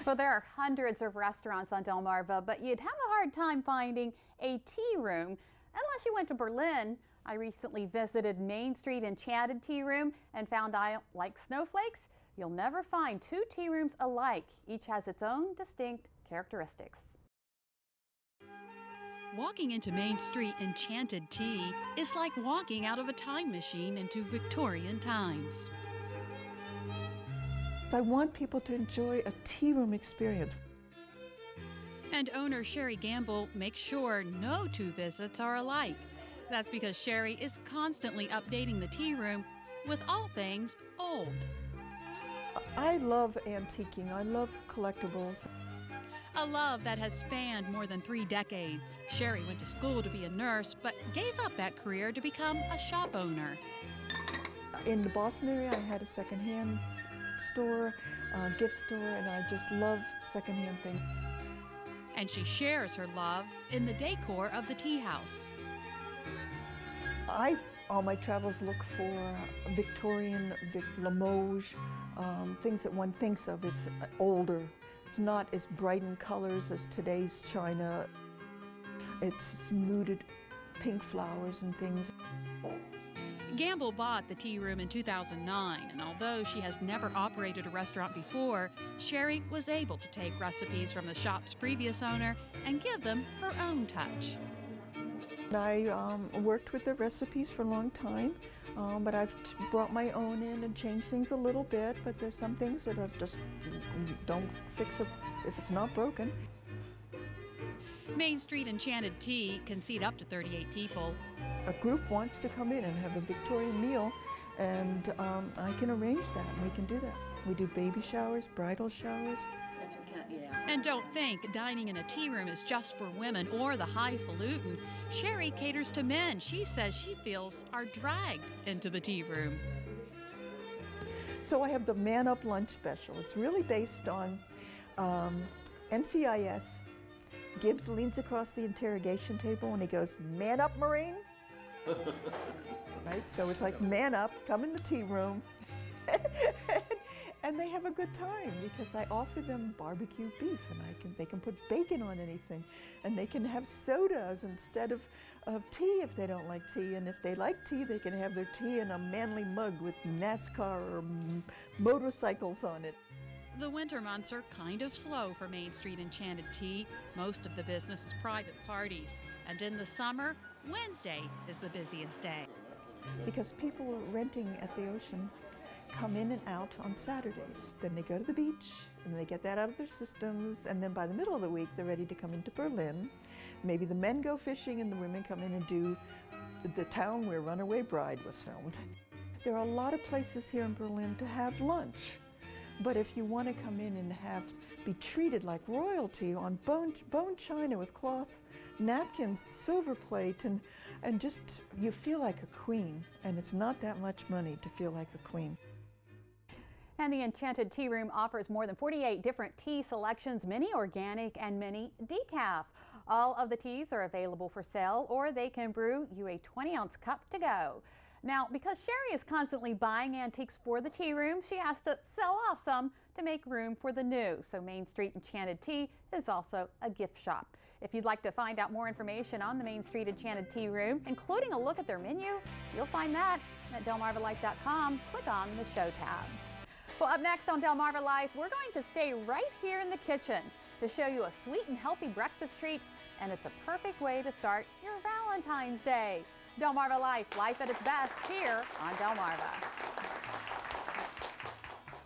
Well, there are hundreds of restaurants on Delmarva, but you'd have a hard time finding a tea room unless you went to Berlin. I recently visited Main Street Enchanted Tea Room and found like snowflakes, you'll never find two tea rooms alike. Each has its own distinct characteristics. Walking into Main Street Enchanted Tea is like walking out of a time machine into Victorian times. I want people to enjoy a tea room experience. And owner Sherry Gamble makes sure no two visits are alike. That's because Sherry is constantly updating the tea room with all things old. I love antiquing. I love collectibles. A love that has spanned more than 3 decades. Sherry went to school to be a nurse, but gave up that career to become a shop owner. In the Boston area, I had a secondhand store, gift store, and I just love secondhand things. And she shares her love in the decor of the tea house. All my travels look for Victorian, Limoges, things that one thinks of as older. It's not as bright in colors as today's china. It's muted pink flowers and things. Gamble bought the tea room in 2009, and although she has never operated a restaurant before, Sherry was able to take recipes from the shop's previous owner and give them her own touch. I worked with the recipes for a long time, but I've brought my own in and changed things a little bit, but there's some things that I just don't fix it if it's not broken. Main Street Enchanted Tea can seat up to 38 people. A group wants to come in and have a Victorian meal, and I can arrange that, and we can do that. We do baby showers, bridal showers. And don't think dining in a tea room is just for women or the highfalutin. Sherry caters to men she says she feels are dragged into the tea room. So I have the Man Up Lunch Special. It's really based on NCIS. Gibbs leans across the interrogation table and he goes, "Man up, Marine." Right? So it's like, man up, come in the tea room. And they have a good time because I offer them barbecue beef, and they can put bacon on anything, and they can have sodas instead of tea if they don't like tea, and if they like tea, they can have their tea in a manly mug with NASCAR or motorcycles on it. The winter months are kind of slow for Main Street Enchanted Tea. Most of the business is private parties, and in the summer, Wednesday is the busiest day. Because people renting at the ocean come in and out on Saturdays. Then they go to the beach, and they get that out of their systems, and then by the middle of the week, they're ready to come into Berlin. Maybe the men go fishing, and the women come in and do the town where Runaway Bride was filmed. There are a lot of places here in Berlin to have lunch, but if you want to come in and be treated like royalty on bone china with cloth napkins, silver plate, and just you feel like a queen, and it's not that much money to feel like a queen. And the Enchanted Tea Room offers more than 48 different tea selections, many organic and many decaf. All of the teas are available for sale, or they can brew you a 20-ounce cup to go. Now, because Sherry is constantly buying antiques for the tea room, she has to sell off some to make room for the new. So Main Street Enchanted Tea is also a gift shop. If you'd like to find out more information on the Main Street Enchanted Tea Room, including a look at their menu, you'll find that at delmarvalife.com. Click on the show tab. Well, up next on Delmarva Life, we're going to stay right here in the kitchen to show you a sweet and healthy breakfast treat, and it's a perfect way to start your Valentine's Day. Delmarva Life, life at its best here on Delmarva.